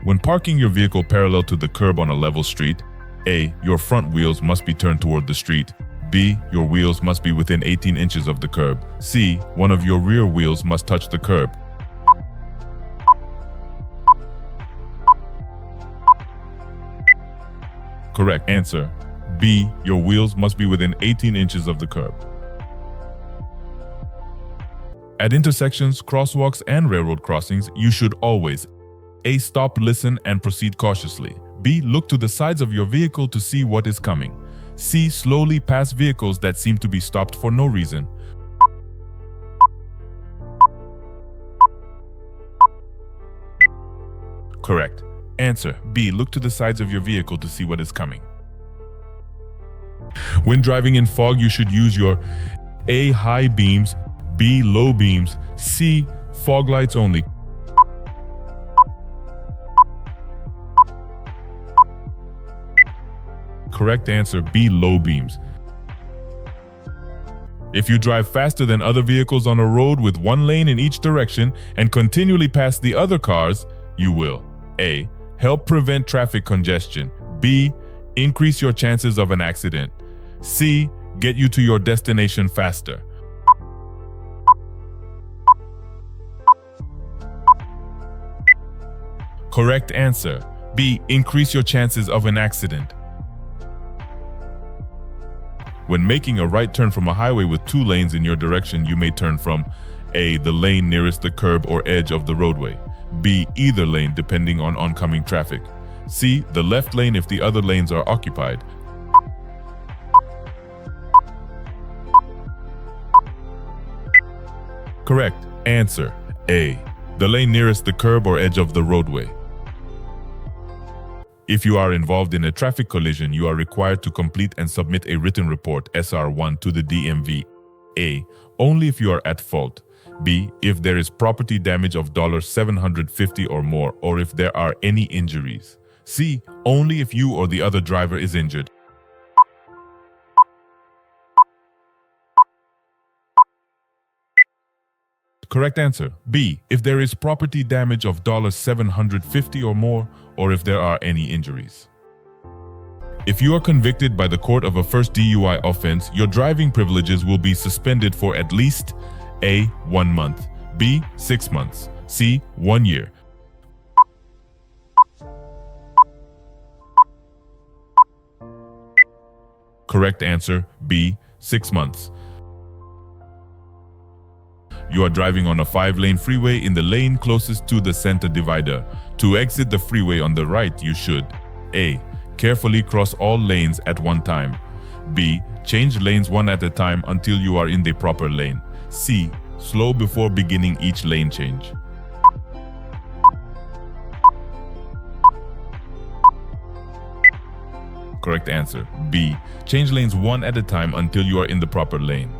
When parking your vehicle parallel to the curb on a level street, A. Your front wheels must be turned toward the street. B. Your wheels must be within 18 inches of the curb. C. One of your rear wheels must touch the curb. Correct answer. B. Your wheels must be within 18 inches of the curb. At intersections, crosswalks, and railroad crossings, you should always A. Stop, listen, and proceed cautiously. B. Look to the sides of your vehicle to see what is coming. C. Slowly pass vehicles that seem to be stopped for no reason. Correct. Answer. B. Look to the sides of your vehicle to see what is coming. When driving in fog, you should use your A. High beams, B. Low beams, C. Fog lights only. Correct answer. B. Low beams. If you drive faster than other vehicles on a road with one lane in each direction and continually pass the other cars, you will A. Help prevent traffic congestion. B. Increase your chances of an accident. C. Get you to your destination faster. Correct answer. B. Increase your chances of an accident. When making a right turn from a highway with two lanes in your direction, you may turn from A. The lane nearest the curb or edge of the roadway. B. Either lane depending on oncoming traffic. C. The left lane if the other lanes are occupied. Correct answer. A. The lane nearest the curb or edge of the roadway. If you are involved in a traffic collision, you are required to complete and submit a written report SR1 to the DMV. A. Only if you are at fault. B. If there is property damage of $750 or more, or if there are any injuries. C. Only if you or the other driver is injured. Correct answer. B. If there is property damage of $750 or more, or if there are any injuries. If you are convicted by the court of a first DUI offense, your driving privileges will be suspended for at least A. 1 month, B. 6 months, C. 1 year. Correct answer. B. 6 months. You are driving on a 5-lane freeway in the lane closest to the center divider. To exit the freeway on the right, you should A. Carefully cross all lanes at one time. B. Change lanes one at a time until you are in the proper lane. C. Slow before beginning each lane change. Correct answer. B. Change lanes one at a time until you are in the proper lane.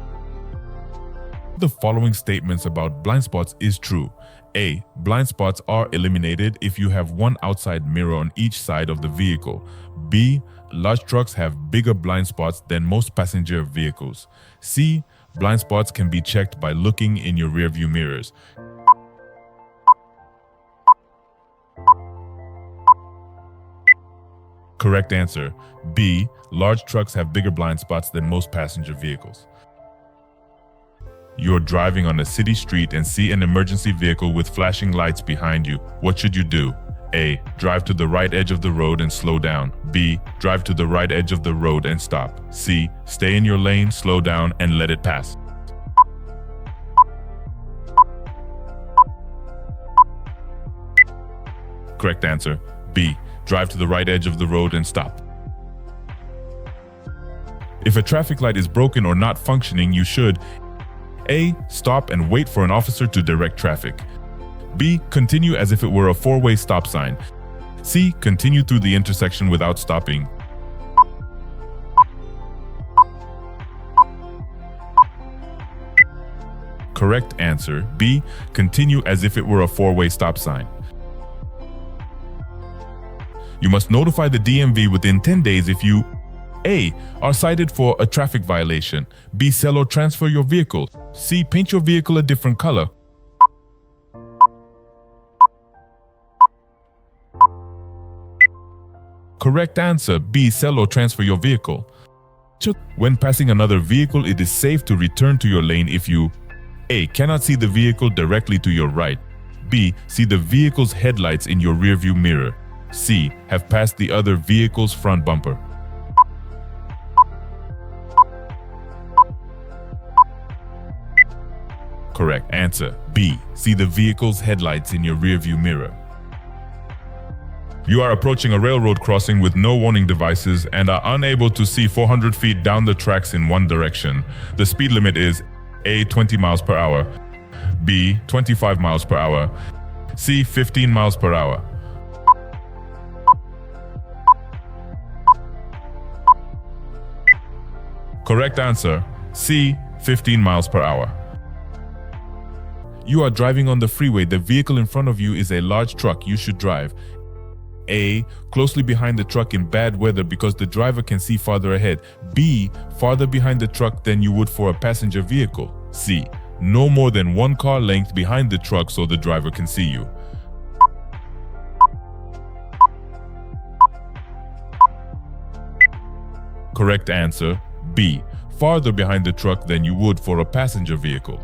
The following statements about blind spots is true. A. Blind spots are eliminated if you have one outside mirror on each side of the vehicle. B. Large trucks have bigger blind spots than most passenger vehicles. C. Blind spots can be checked by looking in your rearview mirrors. Correct answer. B. Large trucks have bigger blind spots than most passenger vehicles. You're driving on a city street and see an emergency vehicle with flashing lights behind you. What should you do? A. Drive to the right edge of the road and slow down. B. Drive to the right edge of the road and stop. C. Stay in your lane, slow down, and let it pass. Correct answer. B. Drive to the right edge of the road and stop. If a traffic light is broken or not functioning, you should A. Stop and wait for an officer to direct traffic. B. Continue as if it were a 4-way stop sign. C. Continue through the intersection without stopping. Correct answer. B. Continue as if it were a 4-way stop sign. You must notify the DMV within 10 days if you A. Are cited for a traffic violation. B. Sell or transfer your vehicle. C. Paint your vehicle a different color. Correct answer, B. Sell or transfer your vehicle. When passing another vehicle, it is safe to return to your lane if you A. Cannot see the vehicle directly to your right. B. See the vehicle's headlights in your rearview mirror. C. Have passed the other vehicle's front bumper. Correct answer, B. See the vehicle's headlights in your rearview mirror. You are approaching a railroad crossing with no warning devices and are unable to see 400 feet down the tracks in one direction. The speed limit is A. 20 miles per hour, B. 25 miles per hour, C. 15 miles per hour. Correct answer, C. 15 miles per hour. You are driving on the freeway. The vehicle in front of you is a large truck. You should drive A. Closely behind the truck in bad weather because the driver can see farther ahead. B. Farther behind the truck than you would for a passenger vehicle. C. No more than one car length behind the truck so the driver can see you. Correct answer, B. Farther behind the truck than you would for a passenger vehicle.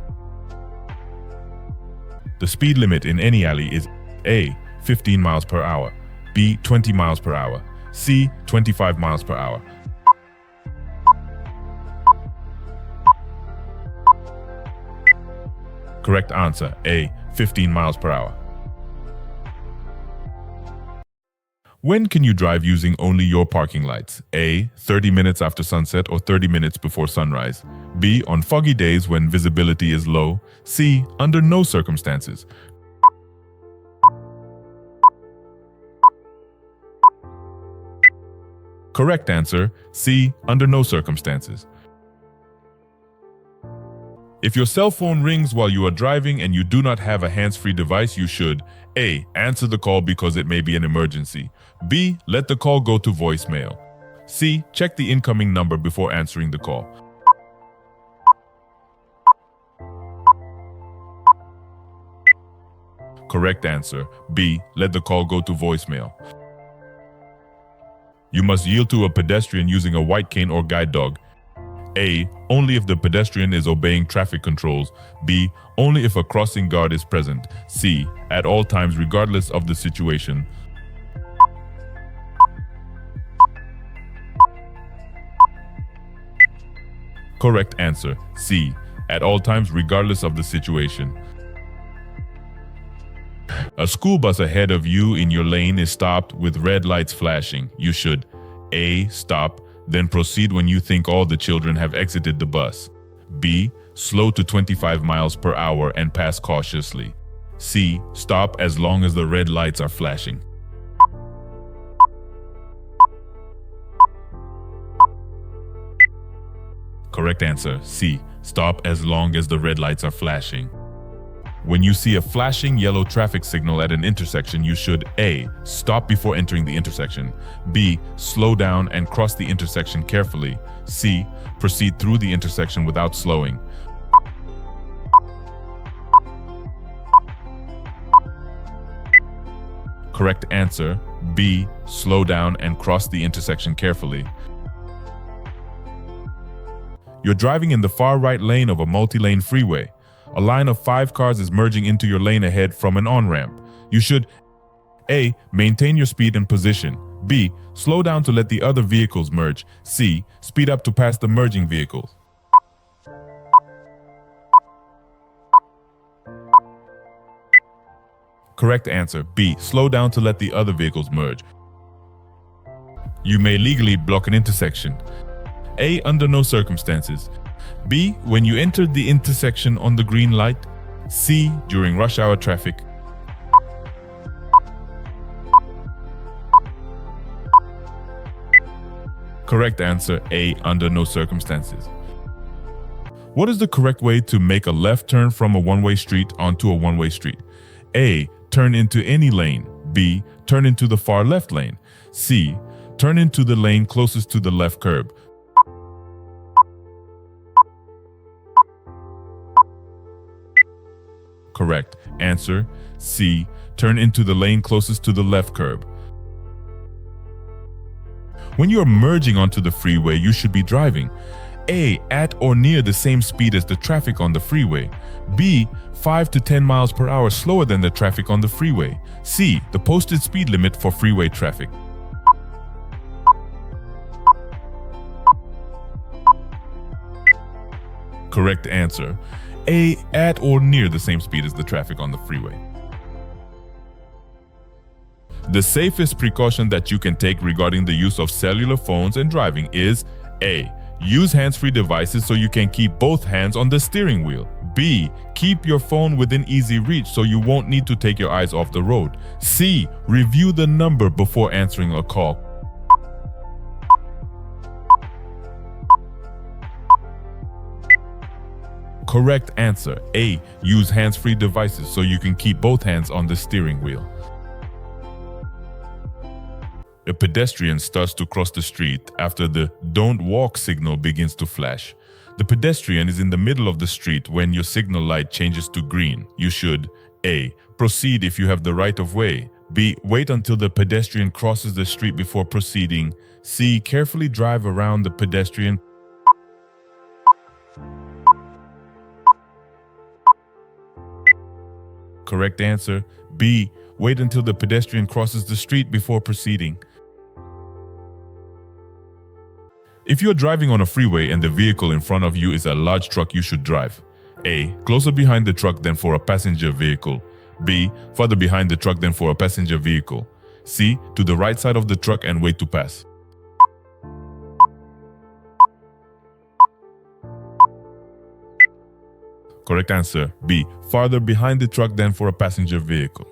The speed limit in any alley is A. 15 miles per hour, B. 20 miles per hour, C. 25 miles per hour. Correct answer, A. 15 miles per hour. When can you drive using only your parking lights? A. 30 minutes after sunset or 30 minutes before sunrise. B. On foggy days when visibility is low. C. Under no circumstances. Correct answer, C. Under no circumstances. If your cell phone rings while you are driving and you do not have a hands-free device, you should A. Answer the call because it may be an emergency. B. Let the call go to voicemail. C. Check the incoming number before answering the call. Correct answer, B. Let the call go to voicemail. You must yield to a pedestrian using a white cane or guide dog. A. Only if the pedestrian is obeying traffic controls. B. Only if a crossing guard is present. C. At all times regardless of the situation. Correct answer, C. At all times regardless of the situation. A school bus ahead of you in your lane is stopped with red lights flashing. You should A. Stop, then proceed when you think all the children have exited the bus. B. Slow to 25 miles per hour and pass cautiously. C. Stop as long as the red lights are flashing. Correct answer, C. Stop as long as the red lights are flashing. When you see a flashing yellow traffic signal at an intersection, you should A. Stop before entering the intersection. B. Slow down and cross the intersection carefully. C. Proceed through the intersection without slowing. Correct answer, B. Slow down and cross the intersection carefully. You're driving in the far right lane of a multi-lane freeway. A line of 5 cars is merging into your lane ahead from an on-ramp. You should A. Maintain your speed and position. B. Slow down to let the other vehicles merge. C. Speed up to pass the merging vehicles. Correct answer, B. Slow down to let the other vehicles merge. You may legally block an intersection. A. Under no circumstances. B. When you enter the intersection on the green light. C. During rush hour traffic. Correct answer, A. Under no circumstances. What is the correct way to make a left turn from a one-way street onto a one-way street? A. Turn into any lane. B. Turn into the far left lane. C. Turn into the lane closest to the left curb. Correct answer, C. Turn into the lane closest to the left curb. When you are merging onto the freeway, you should be driving A. At or near the same speed as the traffic on the freeway. B. 5 to 10 miles per hour slower than the traffic on the freeway. C. The posted speed limit for freeway traffic. Correct answer: A. At or near the same speed as the traffic on the freeway. The safest precaution that you can take regarding the use of cellular phones and driving is A. Use hands-free devices so you can keep both hands on the steering wheel. B. Keep your phone within easy reach so you won't need to take your eyes off the road. C. Review the number before answering a call. Correct answer: A. Use hands-free devices so you can keep both hands on the steering wheel. A pedestrian starts to cross the street after the "don't walk" signal begins to flash. The pedestrian is in the middle of the street when your signal light changes to green. You should A. Proceed if you have the right of way. B. Wait until the pedestrian crosses the street before proceeding. C. Carefully drive around the pedestrian. Correct answer: B. Wait until the pedestrian crosses the street before proceeding. If you're driving on a freeway and the vehicle in front of you is a large truck, you should drive A. Closer behind the truck than for a passenger vehicle. B. Further behind the truck than for a passenger vehicle. C. To the right side of the truck and wait to pass. Correct answer: B. Farther behind the truck than for a passenger vehicle.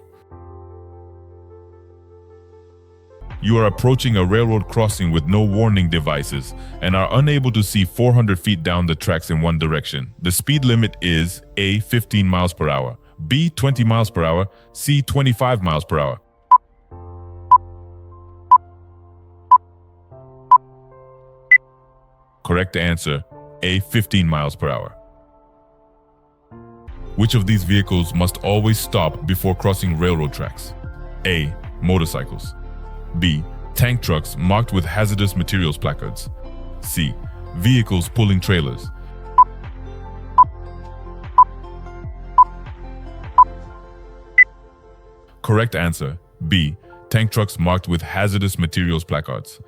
You are approaching a railroad crossing with no warning devices and are unable to see 400 feet down the tracks in one direction. The speed limit is A. 15 miles per hour, B. 20 miles per hour, C. 25 miles per hour. Correct answer: A. 15 miles per hour. Which of these vehicles must always stop before crossing railroad tracks? A. Motorcycles. B. Tank trucks marked with hazardous materials placards. C. Vehicles pulling trailers. Correct answer: B. Tank trucks marked with hazardous materials placards.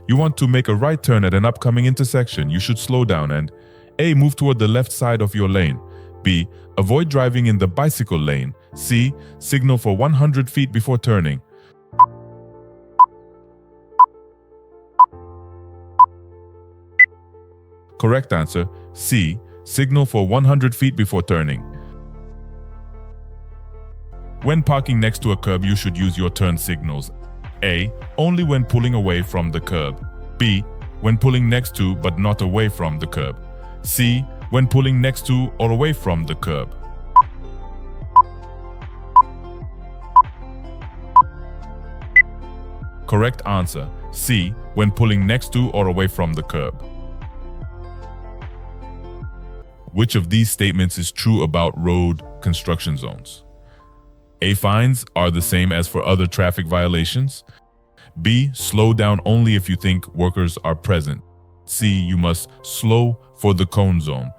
You want to make a right turn at an upcoming intersection. You should slow down and A. Move toward the left side of your lane. B. Avoid driving in the bicycle lane. C. Signal for 100 feet before turning. Correct answer: C. Signal for 100 feet before turning. When parking next to a curb, you should use your turn signals. A. Only when pulling away from the curb. B. When pulling next to but not away from the curb. C. When pulling next to or away from the curb. Correct answer: C. When pulling next to or away from the curb. Which of these statements is true about road construction zones? A. Fines are the same as for other traffic violations. B. Slow down only if you think workers are present. C. You must slow for the cone zone.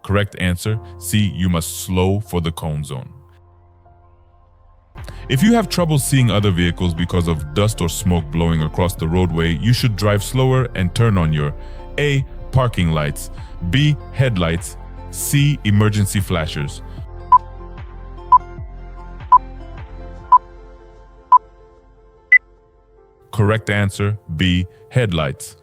Correct answer: C. You must slow for the cone zone. If you have trouble seeing other vehicles because of dust or smoke blowing across the roadway, you should drive slower and turn on your A. Parking lights, B. Headlights, C. Emergency flashers. Correct answer: B. Headlights.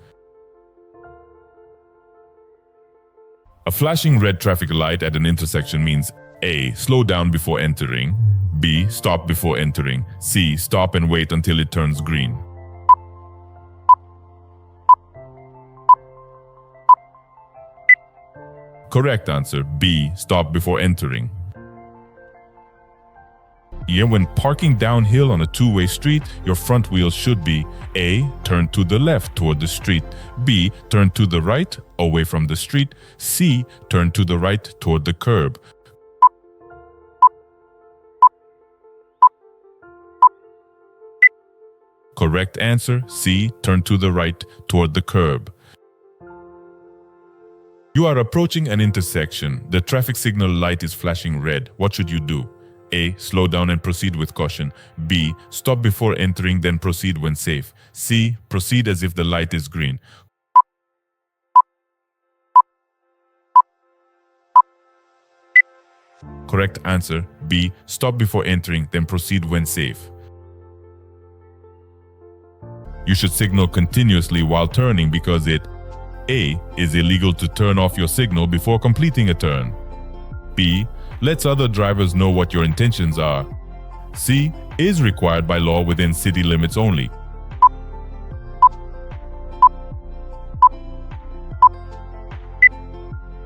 A flashing red traffic light at an intersection means A. Slow down before entering. B. Stop before entering. C. Stop and wait until it turns green. Correct answer: B. Stop before entering. Yeah, when parking downhill on a two-way street, your front wheels should be A. Turn to the left toward the street. B. Turn to the right away from the street. C. Turn to the right toward the curb. Correct answer, C. Turn to the right toward the curb. You are approaching an intersection. The traffic signal light is flashing red. What should you do? A. Slow down and proceed with caution. B. Stop before entering, then proceed when safe. C. Proceed as if the light is green. Correct answer, B. Stop before entering, then proceed when safe. You should signal continuously while turning because it A. Is illegal to turn off your signal before completing a turn. B. Lets other drivers know what your intentions are. C. Is required by law within city limits only.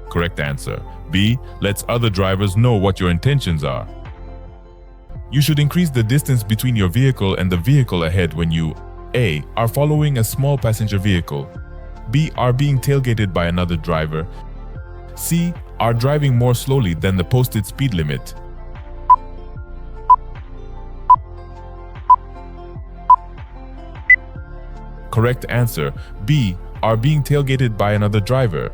Correct answer, B. Lets other drivers know what your intentions are. You should increase the distance between your vehicle and the vehicle ahead when you A. Are following a small passenger vehicle. B. Are being tailgated by another driver. C. Are driving more slowly than the posted speed limit. Correct answer, B. Are being tailgated by another driver.